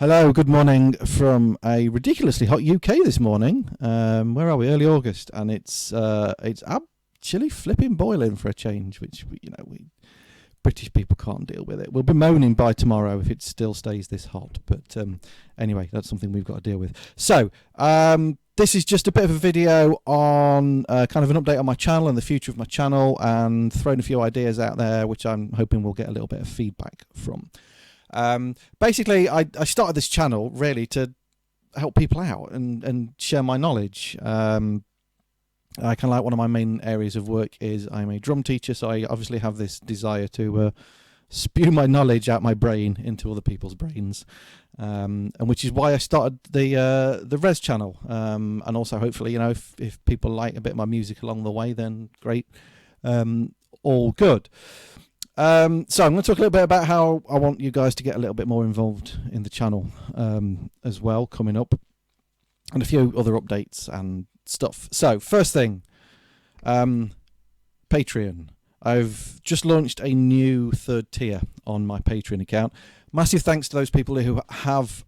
Hello, good morning from a ridiculously hot UK this morning. Where are we? Early August, and it's actually flipping boiling for a change, which we British people can't deal with it. We'll be moaning by tomorrow if it still stays this hot. But anyway, that's something we've got to deal with. So this is just a bit of a video on kind of an update on my channel and the future of my channel, and throwing a few ideas out there, which I'm hoping we'll get a little bit of feedback from. Basically, I started this channel really to help people out and share my knowledge. I kind of like one of my main areas of work is I'm a drum teacher, so I obviously have this desire to spew my knowledge out my brain into other people's brains, and which is why I started the Rezz channel. And also, hopefully, if people like a bit of my music along the way, then great, all good. So I'm going to talk a little bit about how I want you guys to get a little bit more involved in the channel as well, coming up, and a few other updates and stuff. So first thing, Patreon. I've just launched a new third tier on my Patreon account. Massive thanks to those people who have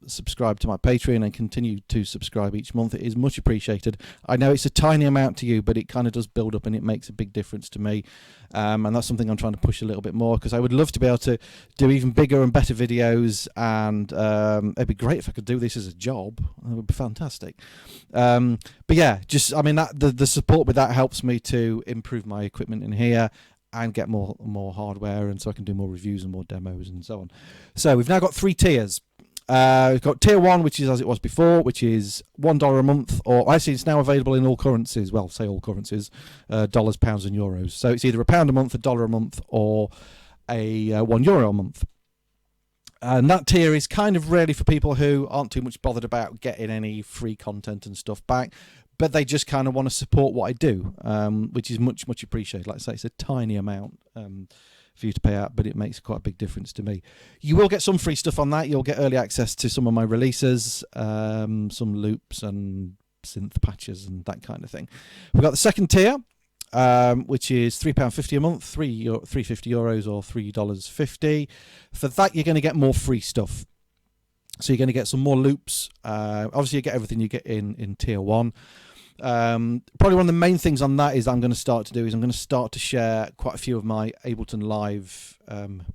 subscribed to my Patreon and continue to subscribe each month. It is much appreciated. I know it's a tiny amount to you, but it kind of does build up and it makes a big difference to me. And that's something I'm trying to push a little bit more, because I would love to be able to do even bigger and better videos. And it'd be great if I could do this as a job. That would be fantastic. But yeah, just, I mean, the support with that helps me to improve my equipment in here and get more hardware, and so I can do more reviews and more demos and so on. So we've now got 3 tiers. We've got tier 1, which is as it was before, which is $1 a month, or actually it's now available in all currencies. Well, say all currencies, dollars, pounds and euros. So it's either £1 a month, $1 a month, or a €1 a month. And that tier is kind of really for people who aren't too much bothered about getting any free content and stuff back, but they just kind of want to support what I do, which is much appreciated. Like I say, it's a tiny amount for you to pay out, but it makes quite a big difference to me. You will get some free stuff on that. You'll get early access to some of my releases, some loops and synth patches and that kind of thing. We've got the second tier, which is £3.50 a month, €3.50 or $3.50. For that, you're going to get more free stuff. So you're going to get some more loops. Obviously, you get everything you get in tier 1. Probably one of the main things on that is I'm going to start to share quite a few of my Ableton Live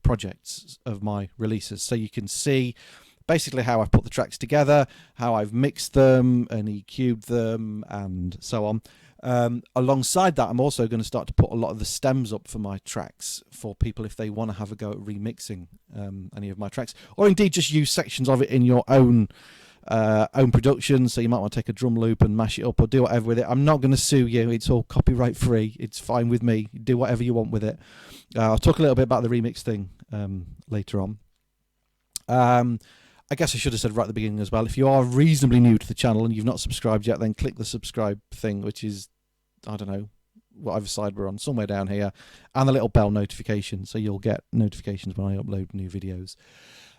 projects of my releases, so you can see basically how I've put the tracks together, how I've mixed them and EQ'd them, and so on. Alongside that, I'm also going to start to put a lot of the stems up for my tracks for people if they want to have a go at remixing any of my tracks, or indeed just use sections of it in your own production. So you might want to take a drum loop and mash it up or do whatever with it. I'm not going to sue you. It's all copyright free. It's fine with me. Do whatever you want with it. I'll talk a little bit about the remix thing later on. I guess I should have said right at the beginning as well, if you are reasonably new to the channel and you've not subscribed yet, then click the subscribe thing, which is, I don't know, whatever side we're on, somewhere down here, and the little bell notification, so you'll get notifications when I upload new videos.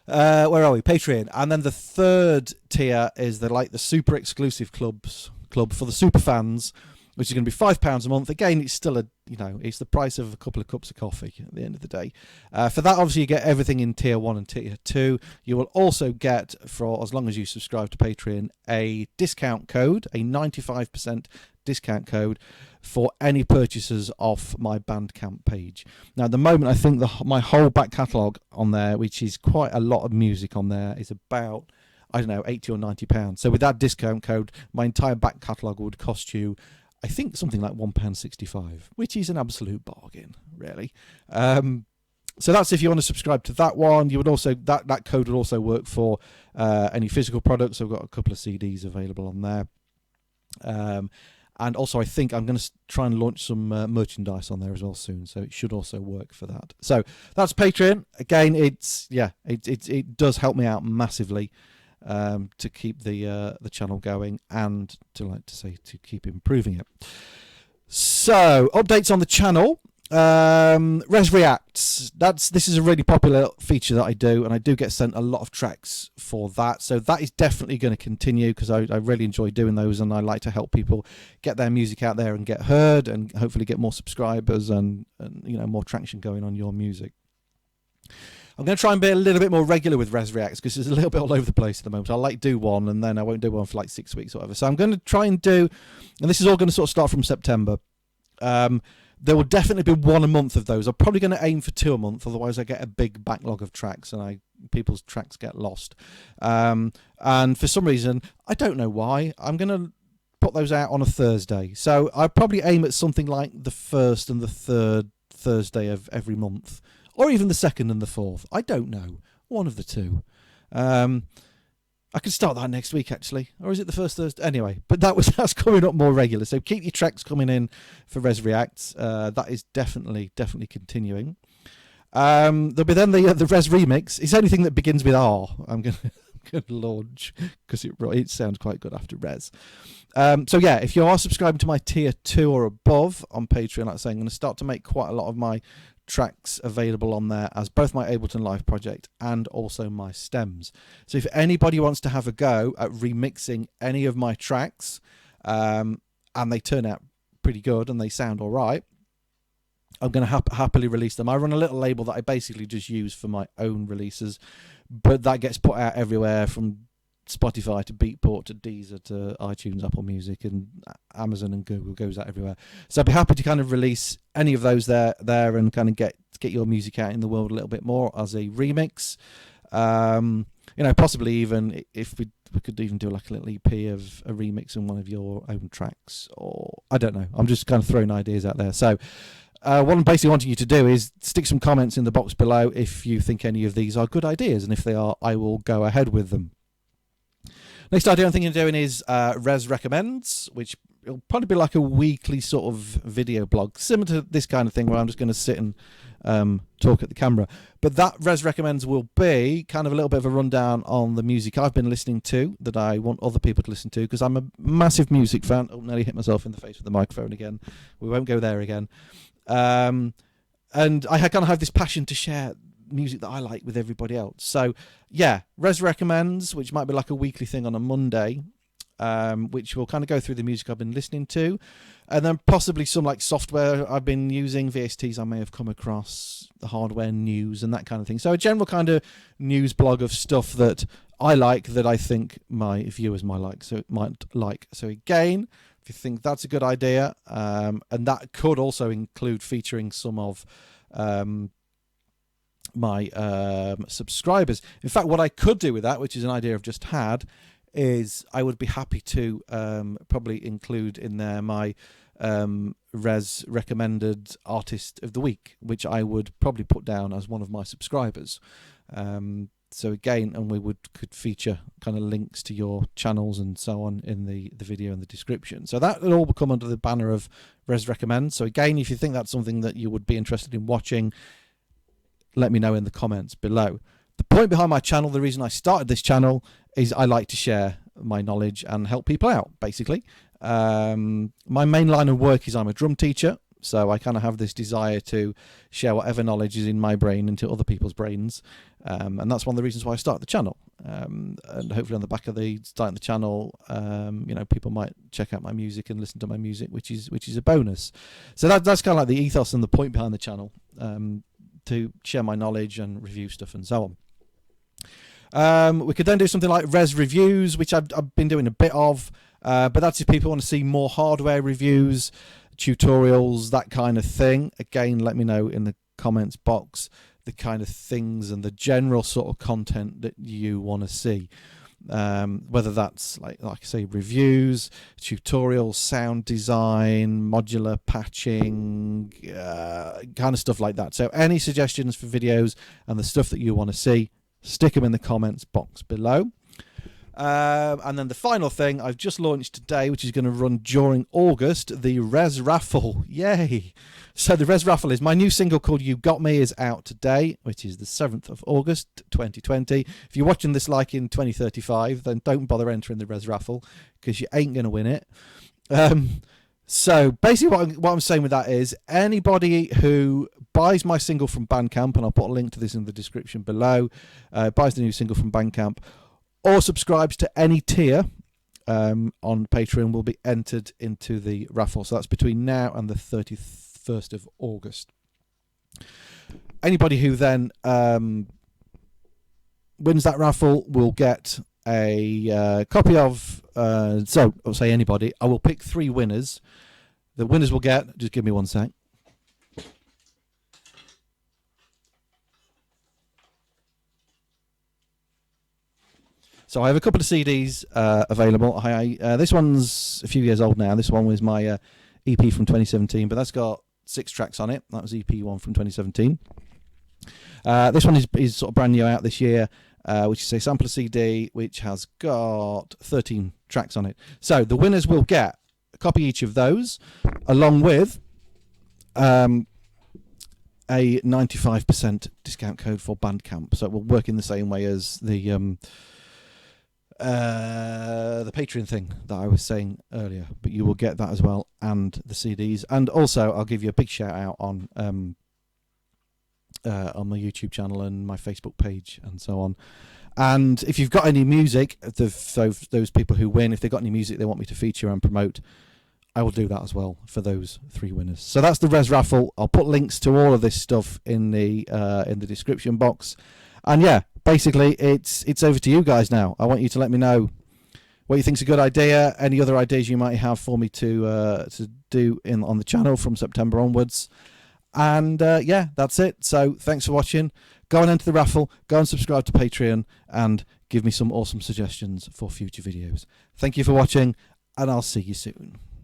Where are we? Patreon. And then the third tier is the super exclusive club for the super fans, which is going to be £5 a month. Again, it's still it's the price of a couple of cups of coffee at the end of the day. For that, obviously, you get everything in tier 1 and tier 2. You will also get, for as long as you subscribe to Patreon, a discount code, a 95% discount code for any purchases off my Bandcamp page. Now, at the moment, I think my whole back catalogue on there, which is quite a lot of music on there, is about, I don't know, £80 or £90. So with that discount code, my entire back catalogue would cost you, I think, something like £1.65, which is an absolute bargain, really. So that's if you want to subscribe to that one. You would also that code would also work for any physical products. I've got a couple of CDs available on there, and also I think I'm going to try and launch some merchandise on there as well soon. So it should also work for that. So that's Patreon. Again, it does help me out massively. To keep the channel going and to keep improving it. So updates on the channel. Rezz Reacts. This is a really popular feature that I do, and I do get sent a lot of tracks for that. So that is definitely going to continue, because I really enjoy doing those, and I like to help people get their music out there and get heard, and hopefully get more subscribers and more traction going on your music. I'm going to try and be a little bit more regular with Rezz Reacts because it's a little bit all over the place at the moment. I'll like do one and then I won't do one for like 6 weeks or whatever. So I'm going to try and do, and this is all going to sort of start from September. There will definitely be one a month of those. I'm probably going to aim for 2 a month, otherwise I get a big backlog of tracks and people's tracks get lost. And for some reason, I don't know why, I'm going to put those out on a Thursday. So I probably aim at something like the first and the third Thursday of every month, or even the second and the fourth. I don't know. One of the two. I could start that next week actually, or is it the first Thursday? Anyway, but that's coming up more regular. So keep your tracks coming in for Rezz Reacts. That is definitely continuing. There'll be then the Rezz Remix. It's anything that begins with R. I'm gonna launch because it sounds quite good after Rezz. So yeah, if you are subscribing to my tier 2 or above on Patreon, like I say, I'm going to start to make quite a lot of my tracks available on there as both my Ableton Live project and also my stems. So if anybody wants to have a go at remixing any of my tracks and they turn out pretty good and they sound all right, I'm going to happily release them. I run a little label that I basically just use for my own releases, but that gets put out everywhere from Spotify to Beatport to Deezer to iTunes, Apple Music, and Amazon and Google, goes out everywhere. So I'd be happy to kind of release any of those there and kind of get your music out in the world a little bit more as a remix. Possibly even if we could even do like a little EP of a remix on one of your own tracks, or I don't know. I'm just kind of throwing ideas out there. So what I'm basically wanting you to do is stick some comments in the box below if you think any of these are good ideas, and if they are, I will go ahead with them. Next idea I'm thinking of doing is Rezz Recommends, which will probably be like a weekly sort of video blog, similar to this kind of thing where I'm just going to sit and talk at the camera. But that Rezz Recommends will be kind of a little bit of a rundown on the music I've been listening to that I want other people to listen to, because I'm a massive music fan. Oh, nearly hit myself in the face with the microphone again. We won't go there again. And I kind of have this passion to share music that I like with everybody else. So yeah, Rezz Recommends, which might be like a weekly thing on a Monday, which will kind of go through the music I've been listening to, and then possibly some like software I've been using, VSTs I may have come across, the hardware news and that kind of thing. So a general kind of news blog of stuff that I like, that I think my viewers might like. So again, if you think that's a good idea, and that could also include featuring some of my subscribers. In fact, what I could do with that, which is an idea I've just had, is I would be happy to probably include in there my Rezz recommended artist of the week, which I would probably put down as one of my subscribers. So again, and we could feature kind of links to your channels and so on in the video and the description. So that will all come under the banner of Rezz Recommend. So again, if you think that's something that you would be interested in watching, let me know in the comments below. The point behind my channel, the reason I started this channel, is I like to share my knowledge and help people out, basically. My main line of work is I'm a drum teacher, so I kind of have this desire to share whatever knowledge is in my brain into other people's brains, and that's one of the reasons why I started the channel. And hopefully on the back of the starting the channel, people might check out my music and listen to my music, which is a bonus. So that's kind of like the ethos and the point behind the channel. To share my knowledge and review stuff and so on. We could then do something like Rezz Reviews, which I've been doing a bit of, but that's if people want to see more hardware reviews, tutorials, that kind of thing. Again, let me know in the comments box the kind of things and the general sort of content that you want to see. Whether that's like I say, reviews, tutorials, sound design, modular patching, kind of stuff like that. So any suggestions for videos and the stuff that you want to see, stick them in the comments box below. And then the final thing I've just launched today, which is going to run during August, the Rezz Raffle. Yay! So the Rezz Raffle is my new single called You Got Me is out today, which is the 7th of August 2020. If you're watching this like in 2035, then don't bother entering the Rezz Raffle because you ain't going to win it. So basically what I'm saying with that is anybody who buys my single from Bandcamp, and I'll put a link to this in the description below, buys the new single from Bandcamp, or subscribes to any tier on Patreon will be entered into the raffle. So that's between now and the 31st of August. Anybody who then wins that raffle will get a copy of, so I'll say anybody, I will pick 3 winners. The winners will get, just give me one sec. So I have a couple of CDs available. This one's a few years old now. This one was my EP from 2017, but that's got 6 tracks on it. That was EP1 from 2017. This one is sort of brand new out this year, which is a sampler CD, which has got 13 tracks on it. So the winners will get a copy each of those, along with a 95% discount code for Bandcamp. So it will work in the same way as the Patreon thing that I was saying earlier, but you will get that as well, and the CDs. And also I'll give you a big shout out on my YouTube channel and my Facebook page and so on. And if you've got any music, those people who win, if they've got any music they want me to feature and promote, I will do that as well for those 3 winners. So that's the Rezz raffle. I'll put links to all of this stuff in the description box. And yeah, basically it's over to you guys now. I want you to let me know what you think's a good idea, any other ideas you might have for me to do on the channel from September onwards. And yeah, that's it. So thanks for watching. Go and enter the raffle, go and subscribe to Patreon, and give me some awesome suggestions for future videos. Thank you for watching, and I'll see you soon.